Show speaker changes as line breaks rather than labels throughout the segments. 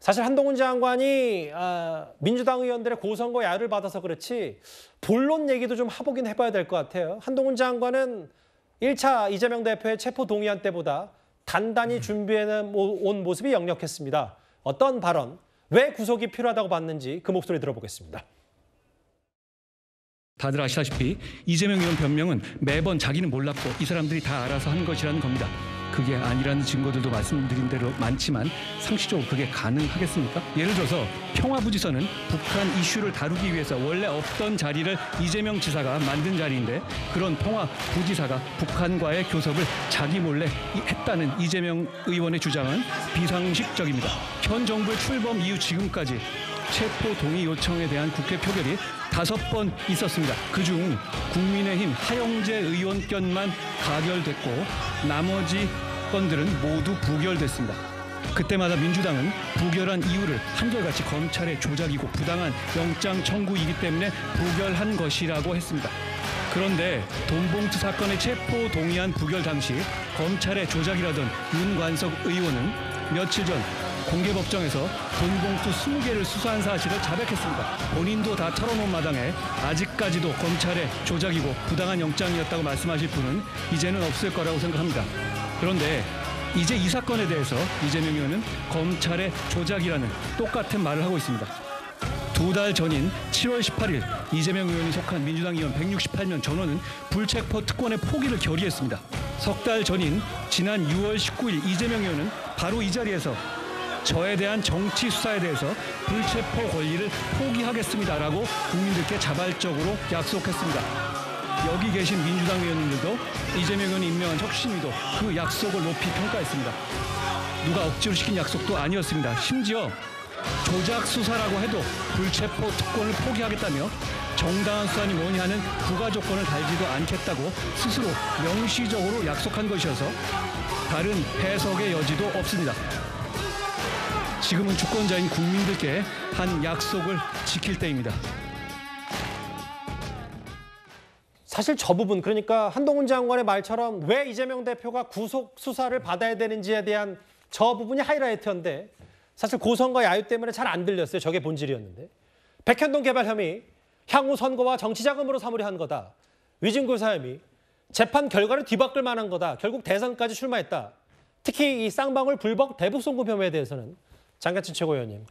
사실 한동훈 장관이 민주당 의원들의 고선거 야유를 받아서 그렇지 본론 얘기도 좀 해보긴 해봐야 될 것 같아요. 한동훈 장관은 1차 이재명 대표의 체포 동의안 때보다 단단히 준비해 온 모습이 역력했습니다. 어떤 발언, 왜 구속이 필요하다고 봤는지 그 목소리 들어보겠습니다.
다들 아시다시피 이재명 의원 변명은 매번 자기는 몰랐고 이 사람들이 다 알아서 한 것이라는 겁니다. 그게 아니라는 증거들도 말씀드린 대로 많지만 상식적으로 그게 가능하겠습니까? 예를 들어서 평화부지선은 북한 이슈를 다루기 위해서 원래 없던 자리를 이재명 지사가 만든 자리인데 그런 평화부지사가 북한과의 교섭을 자기 몰래 했다는 이재명 의원의 주장은 비상식적입니다. 현 정부의 출범 이후 지금까지 체포 동의 요청에 대한 국회 표결이 5번 있었습니다. 그중 국민의힘 하영재 의원 건만 가결됐고 나머지 건들은 모두 부결됐습니다. 그때마다 민주당은 부결한 이유를 한결같이 검찰의 조작이고 부당한 영장 청구이기 때문에 부결한 것이라고 했습니다. 그런데 돈봉투 사건의 체포 동의안 부결 당시 검찰의 조작이라던 윤관석 의원은 며칠 전 공개법정에서 돈봉투 20개를 수사한 사실을 자백했습니다. 본인도 다 털어놓은 마당에 아직까지도 검찰의 조작이고 부당한 영장이었다고 말씀하실 분은 이제는 없을 거라고 생각합니다. 그런데 이제 이 사건에 대해서 이재명 의원은 검찰의 조작이라는 똑같은 말을 하고 있습니다. 2달 전인 7월 18일 이재명 의원이 속한 민주당 의원 168명 전원은 불체포 특권의 포기를 결의했습니다. 3달 전인 지난 6월 19일 이재명 의원은 바로 이 자리에서 저에 대한 정치 수사에 대해서 불체포 권리를 포기하겠습니다라고 국민들께 자발적으로 약속했습니다. 여기 계신 민주당 의원님들도 이재명 의원이 임명한 혁신위도 그 약속을 높이 평가했습니다. 누가 억지로 시킨 약속도 아니었습니다. 심지어 조작 수사라고 해도 불체포 특권을 포기하겠다며 정당한 수사니 뭐니 하는 부가 조건을 달지도 않겠다고 스스로 명시적으로 약속한 것이어서 다른 해석의 여지도 없습니다. 지금은 주권자인 국민들께 한 약속을 지킬 때입니다.
사실 저 부분, 그러니까 한동훈 장관의 말처럼 왜 이재명 대표가 구속 수사를 받아야 되는지에 대한 저 부분이 하이라이트였는데 사실 고선거 야유 때문에 잘 안 들렸어요. 저게 본질이었는데. 백현동 개발 혐의, 향후 선거와 정치 자금으로 삼으려 한 거다. 위증교사 혐의, 재판 결과를 뒤바꿀 만한 거다. 결국 대선까지 출마했다. 특히 이 쌍방울 불법 대북 송금 혐의에 대해서는 장경진 최고위원님,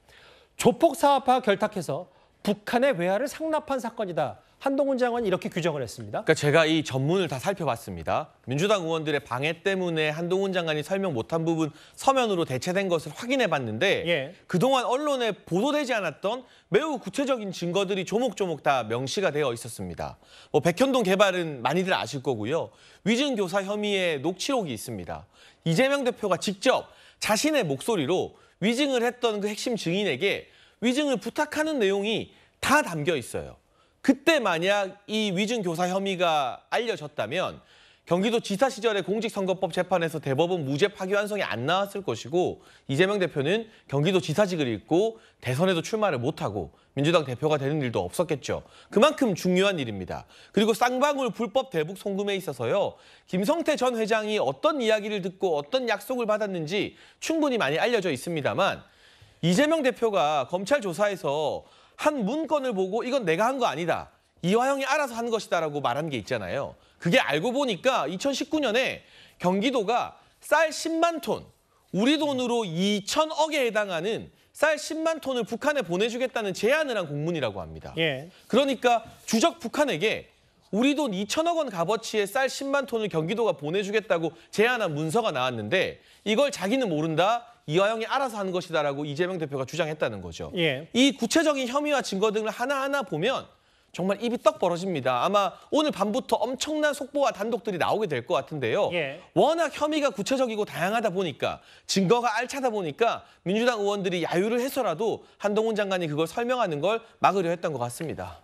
조폭 사업화 결탁해서 북한의 외화를 상납한 사건이다. 한동훈 장관이 이렇게 규정을 했습니다.
그러니까 제가 이 전문을 다 살펴봤습니다. 민주당 의원들의 방해 때문에 한동훈 장관이 설명 못한 부분 서면으로 대체된 것을 확인해봤는데 그동안 언론에 보도되지 않았던 매우 구체적인 증거들이 조목조목 다 명시가 되어 있었습니다. 백현동 개발은 많이들 아실 거고요. 위증교사 혐의의 녹취록이 있습니다. 이재명 대표가 직접 자신의 목소리로 위증을 했던 그 핵심 증인에게 위증을 부탁하는 내용이 다 담겨 있어요. 그때 만약 이 위증교사 혐의가 알려졌다면 경기도 지사 시절의 공직선거법 재판에서 대법원 무죄 파기환송이 안 나왔을 것이고 이재명 대표는 경기도 지사직을 잃고 대선에도 출마를 못하고 민주당 대표가 되는 일도 없었겠죠. 그만큼 중요한 일입니다. 그리고 쌍방울 불법 대북 송금에 있어서요. 김성태 전 회장이 어떤 이야기를 듣고 어떤 약속을 받았는지 충분히 많이 알려져 있습니다만 이재명 대표가 검찰 조사에서 한 문건을 보고 이건 내가 한 거 아니다. 이화영이 알아서 한 것이다라고 말한 게 있잖아요. 그게 알고 보니까 2019년에 경기도가 쌀 10만 톤, 우리 돈으로 2천억에 해당하는 쌀 10만 톤을 북한에 보내주겠다는 제안을 한 공문이라고 합니다. 그러니까 주적 북한에게 우리 돈 2천억 원 값어치의 쌀 10만 톤을 경기도가 보내주겠다고 제안한 문서가 나왔는데 이걸 자기는 모른다. 이화영이 알아서 한 것이다라고 이재명 대표가 주장했다는 거죠. 이 구체적인 혐의와 증거 등을 하나하나 보면 정말 입이 떡 벌어집니다. 아마 오늘 밤부터 엄청난 속보와 단독들이 나오게 될 것 같은데요. 워낙 혐의가 구체적이고 다양하다 보니까 증거가 알차다 보니까 민주당 의원들이 야유를 해서라도 한동훈 장관이 그걸 설명하는 걸 막으려 했던 것 같습니다.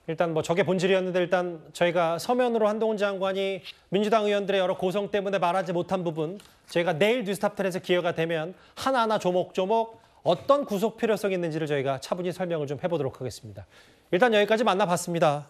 일단 저게 본질이었는데 일단 저희가 서면으로 한동훈 장관이 민주당 의원들의 여러 고성 때문에 말하지 못한 부분 저희가 내일 뉴스탑10에서 기회가 되면 하나하나 조목조목 어떤 구속 필요성이 있는지를 저희가 차분히 설명을 좀 해보도록 하겠습니다. 일단 여기까지 만나봤습니다.